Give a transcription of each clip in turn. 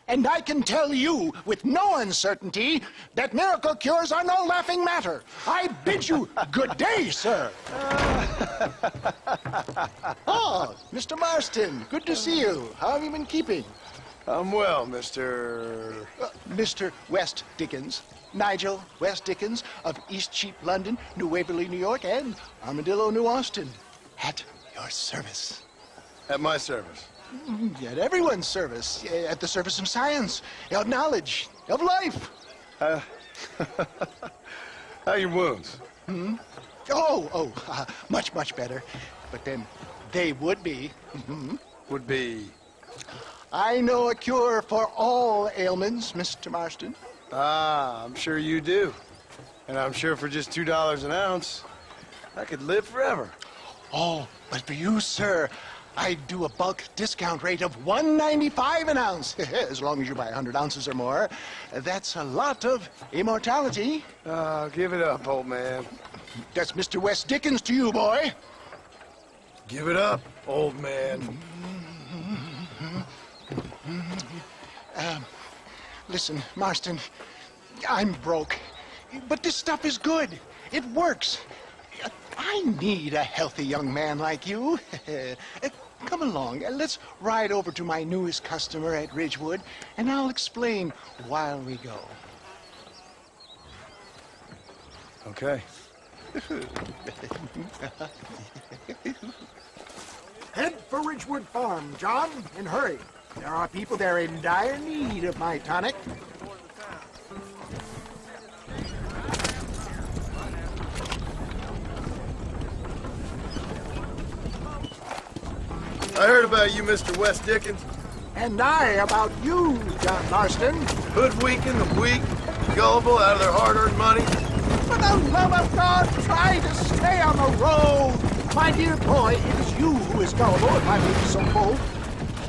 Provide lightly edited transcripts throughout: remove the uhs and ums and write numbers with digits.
And I can tell you with no uncertainty that miracle cures are no laughing matter. I bid you good day, sir. Oh, Mr. Marston, good to see you. How have you been keeping? I'm well, Mr. Mr. West Dickens. Nigel West Dickens of East Cheap, London, New Waverly, New York, and Armadillo, New Austin. At your service. At my service. At everyone's service. At the service of science, of knowledge, of life. How are your wounds? Much, much better. But then they would be. Would be... I know a cure for all ailments, Mr. Marston. Ah, I'm sure you do. And I'm sure for just $2 an ounce, I could live forever. Oh, but for you, sir, I'd do a bulk discount rate of $1.95 an ounce, as long as you buy 100 ounces or more. That's a lot of immortality. Give it up, old man. That's Mr. West Dickens to you, boy. Give it up, old man. Listen, Marston, I'm broke, but this stuff is good. It works. I need a healthy young man like you. Come along, let's ride over to my newest customer at Ridgewood, and I'll explain while we go. Okay. Head for Ridgewood Farm, John, and hurry. There are people there in dire need of my tonic. I heard about you, Mr. West Dickens. And I about you, John Marston. Hoodwinking the weak, gullible out of their hard-earned money. For the love of God, try to stay on the road. My dear boy, it is you who is gullible, if I may be so bold.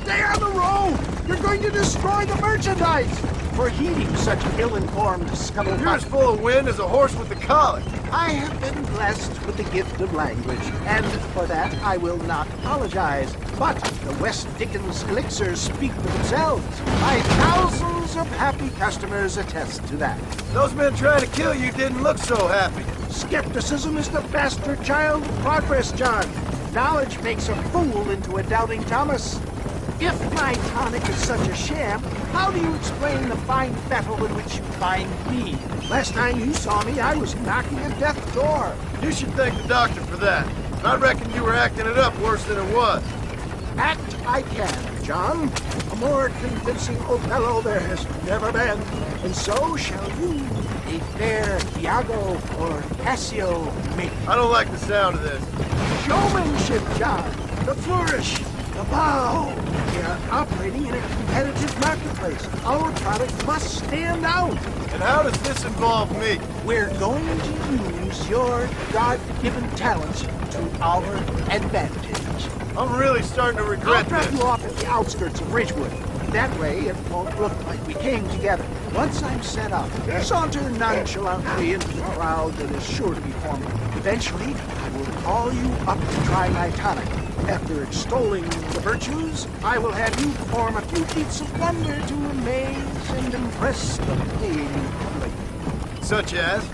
Stay on the road! You're going to destroy the merchandise for heeding such ill-informed scuttlebutt. You're as full of wind as a horse with the colic. I have been blessed with the gift of language, and for that I will not apologize. But the West Dickens elixirs speak for themselves. My thousands of happy customers attest to that. Those men trying to kill you didn't look so happy. Skepticism is the bastard child of progress, John. Knowledge makes a fool into a doubting Thomas. If my tonic is such a sham, how do you explain the fine battle in which you find me? Last time you saw me, I was knocking at death's door. You should thank the doctor for that. I reckon you were acting it up worse than it was. Act I can, John. A more convincing Othello there has never been. And so shall you, a fair Iago or Cassio make. I don't like the sound of this. Showmanship, John. The flourish. The bow. We are operating in a competitive marketplace. Our product must stand out. And how does this involve me? We're going to use your God-given talents to our advantage. I'm really starting to I'll regret drop this. you off at the outskirts of Ridgewood. That way, it won't look like we came together. Once I'm set up, saunter nonchalantly into the crowd that is sure to be forming. Eventually, I will call you up to try my tonic. After extolling the virtues, I will have you perform a few feats of wonder to amaze and impress the paying public. Such as?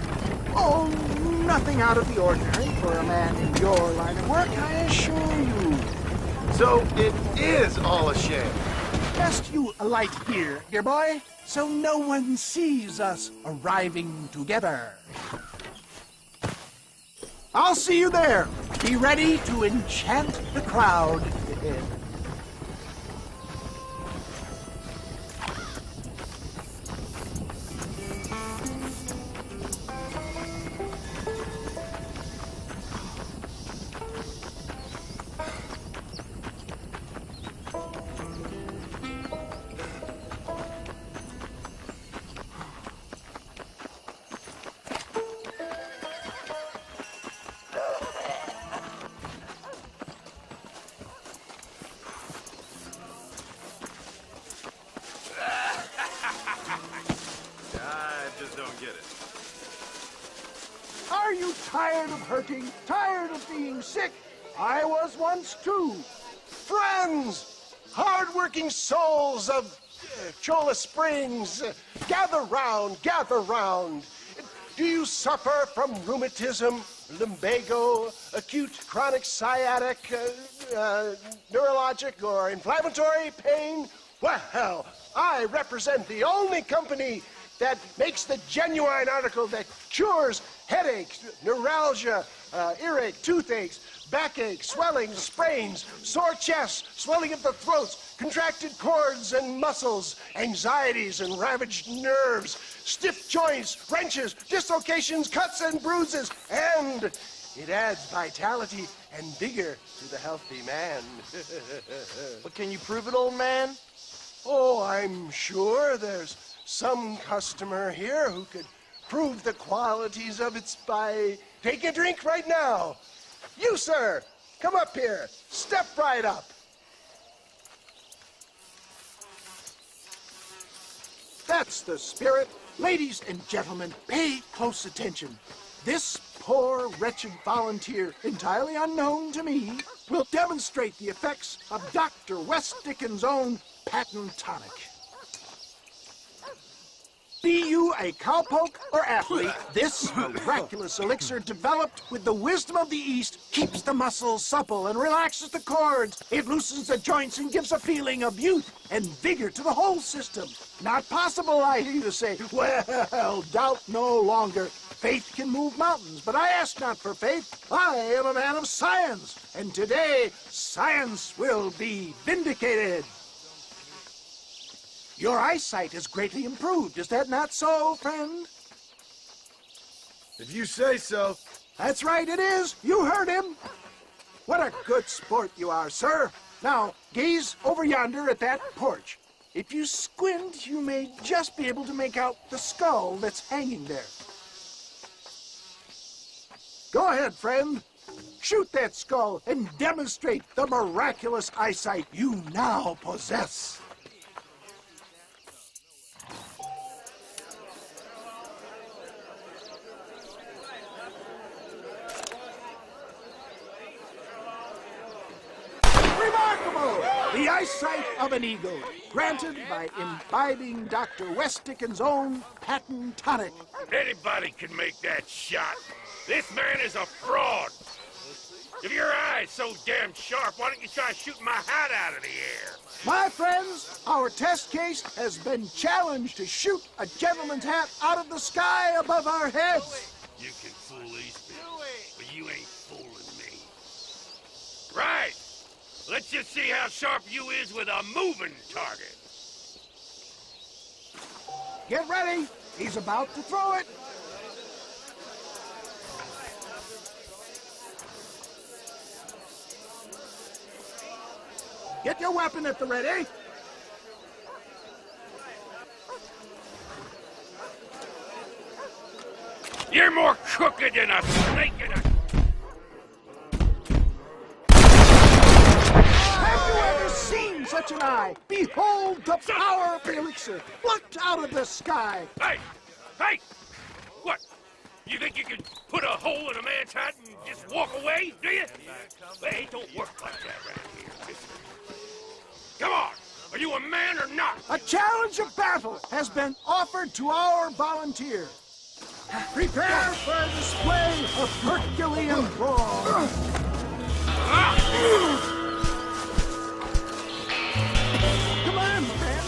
Oh, nothing out of the ordinary for a man in your line of work, I assure you. So it is all a sham. Best you alight here, dear boy, so no one sees us arriving together. I'll see you there. Be ready to enchant the crowd. Are you tired of hurting? Tired of being sick? I was once too. Friends! Hard-working souls of Cholla Springs, gather round, gather round. Do you suffer from rheumatism, lumbago, acute chronic sciatic, neurologic or inflammatory pain? Well, I represent the only company that makes the genuine article that cures headaches, neuralgia, earache, toothaches, backache, swelling, sprains, sore chest, swelling of the throats, contracted cords and muscles, anxieties and ravaged nerves, stiff joints, wrenches, dislocations, cuts and bruises, and it adds vitality and vigor to the healthy man. But can you prove it, old man? Oh, I'm sure there's some customer here who could prove the qualities of it by taking a drink right now. You, sir, come up here. Step right up. That's the spirit. Ladies and gentlemen, pay close attention. This poor, wretched volunteer, entirely unknown to me, will demonstrate the effects of Dr. West Dickens' own patent tonic. Be you a cowpoke or athlete, this miraculous elixir developed with the wisdom of the East keeps the muscles supple and relaxes the cords. It loosens the joints and gives a feeling of youth and vigor to the whole system. Not possible, I hear you say. Well, doubt no longer. Faith can move mountains, but I ask not for faith. I am a man of science, and today science will be vindicated. Your eyesight has greatly improved. Is that not so, friend? If you say so. That's right, it is. You heard him. What a good sport you are, sir. Now, gaze over yonder at that porch. If you squint, you may just be able to make out the skull that's hanging there. Go ahead, friend. Shoot that skull and demonstrate the miraculous eyesight you now possess. Remarkable! The eyesight of an eagle, granted by imbibing Dr. West Dickens' own patent tonic. Anybody can make that shot. This man is a fraud. If your eye's so damn sharp, why don't you try shooting my hat out of the air? My friends, our test case has been challenged to shoot a gentleman's hat out of the sky above our heads. You can fool these people, but you ain't fooling me. Right. Let's just see how sharp you is with a moving target. Get ready. He's about to throw it. Get your weapon at the ready. You're more crooked than a snake in a... Have you ever seen such an eye? Behold the power of the elixir, plucked out of the sky. Hey! Hey! What? You think you can put a hole in a man's hat and just walk away, do you? Well, it don't work like that around here. Come on! Are you a man or not? A challenge of battle has been offered to our volunteer. Prepare for a display of Herculean brawn. Come on, friend.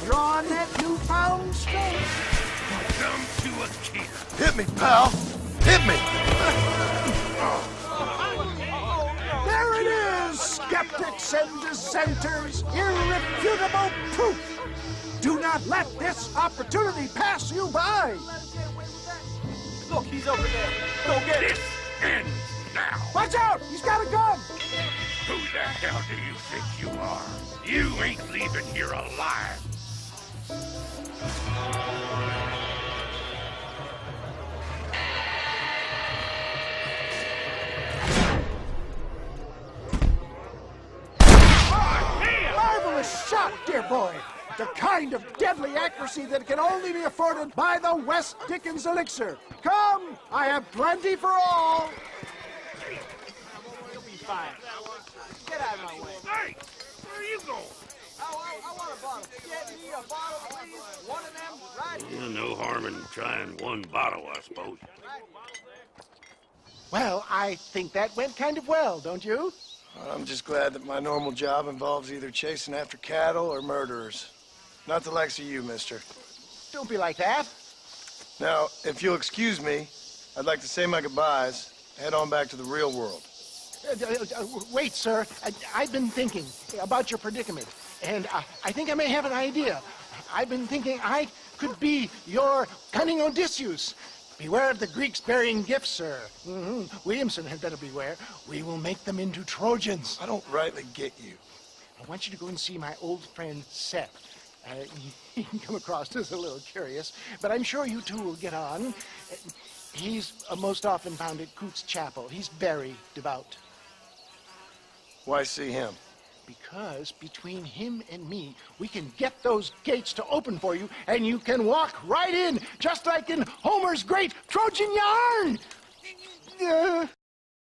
Draw on that newfound strength. Come to a kill. Hit me, pal. Hit me. There it is, skeptics and dissenters. Irrefutable proof. Do not let this opportunity pass you by. Look, he's over there. Go get him. This ends now. Watch out! He's got a gun! Who the hell do you think you are? You ain't leaving here alive. Marvelous shot, dear boy. The kind of deadly accuracy that can only be afforded by the West Dickens elixir. Come, I have plenty for all. You'll be fine. Get out of my way. Hey, where are you going? I want a bottle. Get me a bottle, please. One of them, right? No harm in trying one bottle, I suppose. Well, I think that went kind of well, don't you? I'm just glad that my normal job involves either chasing after cattle or murderers. Not the likes of you, mister. Don't be like that. Now, if you'll excuse me, I'd like to say my goodbyes, head on back to the real world. Wait, sir. I've been thinking about your predicament, and I think I may have an idea. I've been thinking I could be your cunning Odysseus. Beware of the Greeks burying gifts, sir. Williamson had better beware. We will make them into Trojans. I don't rightly get you. I want you to go and see my old friend Seth. He can come across as a little curious, but I'm sure you two will get on. He's most often found at Coots Chapel. He's very devout. Why see him? Because between him and me, we can get those gates to open for you, and you can walk right in, just like in Homer's great Trojan yarn!